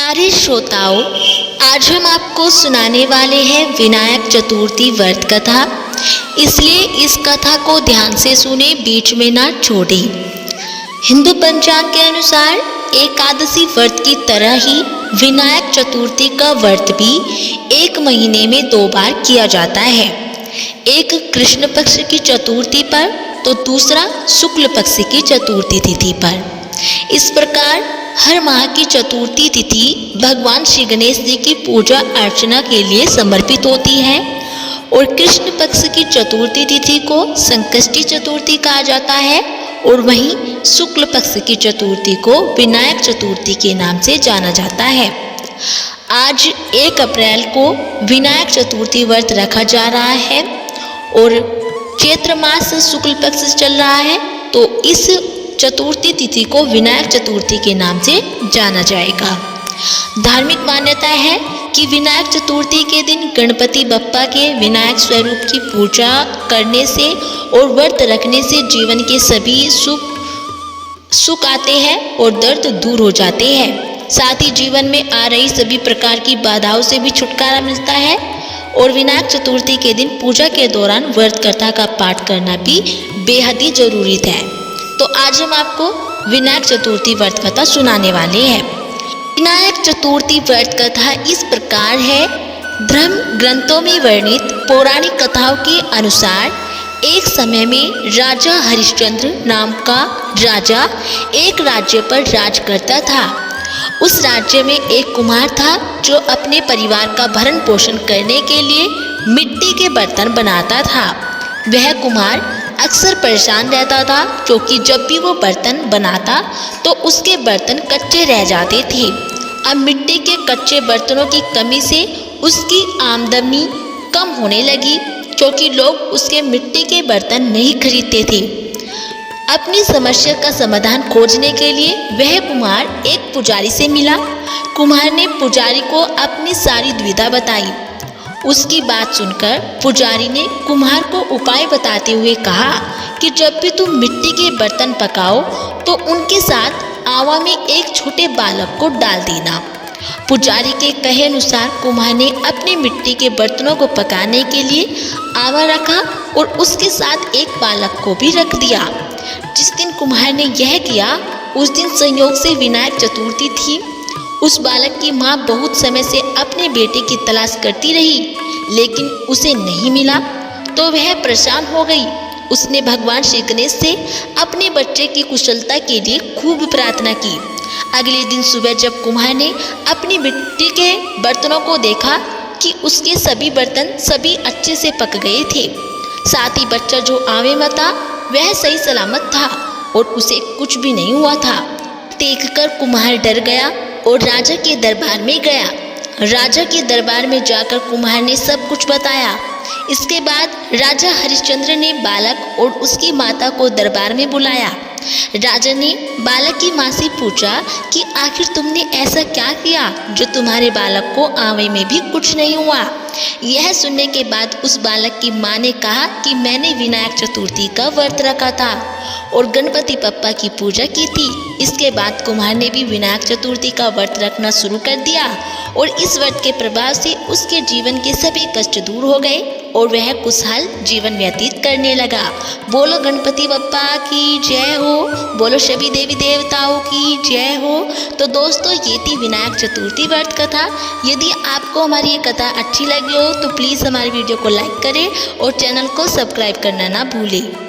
प्यारे श्रोताओं, आज हम आपको सुनाने वाले हैं विनायक चतुर्थी व्रत कथा। इसलिए इस कथा को ध्यान से सुने, बीच में ना छोड़ें। हिंदू पंचांग के अनुसार एकादशी व्रत की तरह ही विनायक चतुर्थी का व्रत भी एक महीने में 2 बार किया जाता है। एक कृष्ण पक्ष की चतुर्थी पर तो दूसरा शुक्ल पक्ष की चतुर्थी तिथि पर। इस प्रकार हर माह की चतुर्थी तिथि भगवान श्री गणेश जी की पूजा अर्चना के लिए समर्पित होती है और कृष्ण पक्ष की चतुर्थी तिथि को संकष्टी चतुर्थी कहा जाता है और वहीं शुक्ल पक्ष की चतुर्थी को विनायक चतुर्थी के नाम से जाना जाता है। आज 1 अप्रैल को विनायक चतुर्थी व्रत रखा जा रहा है और चैत्र मास शुक्ल पक्ष चल रहा है, तो इस चतुर्थी तिथि को विनायक चतुर्थी के नाम से जाना जाएगा। धार्मिक मान्यता है कि विनायक चतुर्थी के दिन गणपति बप्पा के विनायक स्वरूप की पूजा करने से और व्रत रखने से जीवन के सभी सुख आते हैं और दर्द दूर हो जाते हैं। साथ ही जीवन में आ रही सभी प्रकार की बाधाओं से भी छुटकारा मिलता है और विनायक चतुर्थी के दिन पूजा के दौरान व्रत कथा का पाठ करना भी बेहद ही जरूरी है। तो आज हम आपको विनायक चतुर्थी व्रत कथा सुनाने वाले हैं। विनायक चतुर्थी व्रत कथा इस प्रकार है। धर्म ग्रंथों में वर्णित पौराणिक कथाओं के अनुसार एक समय में राजा हरिश्चंद्र नाम का राजा एक राज्य पर राज करता था। उस राज्य में एक कुम्हार था जो अपने परिवार का भरण पोषण करने के लिए मिट्टी के बर्तन बनाता था। वह कुम्हार अक्सर परेशान रहता था क्योंकि जब भी वो बर्तन बनाता तो उसके बर्तन कच्चे रह जाते थे। अब मिट्टी के कच्चे बर्तनों की कमी से उसकी आमदनी कम होने लगी क्योंकि लोग उसके मिट्टी के बर्तन नहीं खरीदते थे। अपनी समस्या का समाधान खोजने के लिए वह कुम्हार एक पुजारी से मिला। कुम्हार ने पुजारी को अपनी सारी दुविधा बताई। उसकी बात सुनकर पुजारी ने कुम्हार को उपाय बताते हुए कहा कि जब भी तुम मिट्टी के बर्तन पकाओ तो उनके साथ आवा में एक छोटे बालक को डाल देना। पुजारी के कहे अनुसार कुम्हार ने अपने मिट्टी के बर्तनों को पकाने के लिए आवा रखा और उसके साथ एक बालक को भी रख दिया। जिस दिन कुम्हार ने यह किया उस दिन संयोग से विनायक चतुर्थी थी। उस बालक की माँ बहुत समय से अपने बेटे की तलाश करती रही लेकिन उसे नहीं मिला तो वह परेशान हो गई। उसने भगवान श्री गणेश से अपने बच्चे की कुशलता के लिए खूब प्रार्थना की। अगले दिन सुबह जब कुम्हार ने अपनी मिट्टी के बर्तनों को देखा कि उसके सभी बर्तन सभी अच्छे से पक गए थे, साथ ही बच्चा जो आवे में था वह सही सलामत था और उसे कुछ भी नहीं हुआ था। देखकर कुम्हार डर गया और राजा के दरबार में गया। राजा के दरबार में जाकर कुम्हार ने सब कुछ बताया। इसके बाद राजा हरिश्चंद्र ने बालक और उसकी माता को दरबार में बुलाया। राजा ने बालक की माँ से पूछा कि आखिर तुमने ऐसा क्या किया जो तुम्हारे बालक को आवे में भी कुछ नहीं हुआ। यह सुनने के बाद उस बालक की माँ ने कहा कि मैंने विनायक चतुर्थी का व्रत रखा था और गणपति बप्पा की पूजा की थी। इसके बाद कुम्हार ने भी विनायक चतुर्थी का व्रत रखना शुरू कर दिया और इस व्रत के प्रभाव से उसके जीवन के सभी कष्ट दूर हो गए और वह खुशहाल जीवन व्यतीत करने लगा। बोलो गणपति बप्पा की जय हो, बोलो सभी देवी देवताओं की जय हो। तो दोस्तों, ये थी विनायक चतुर्थी व्रत कथा। यदि आपको हमारी ये कथा अच्छी लगी हो तो प्लीज़ हमारी वीडियो को लाइक करें और चैनल को सब्सक्राइब करना ना भूलें।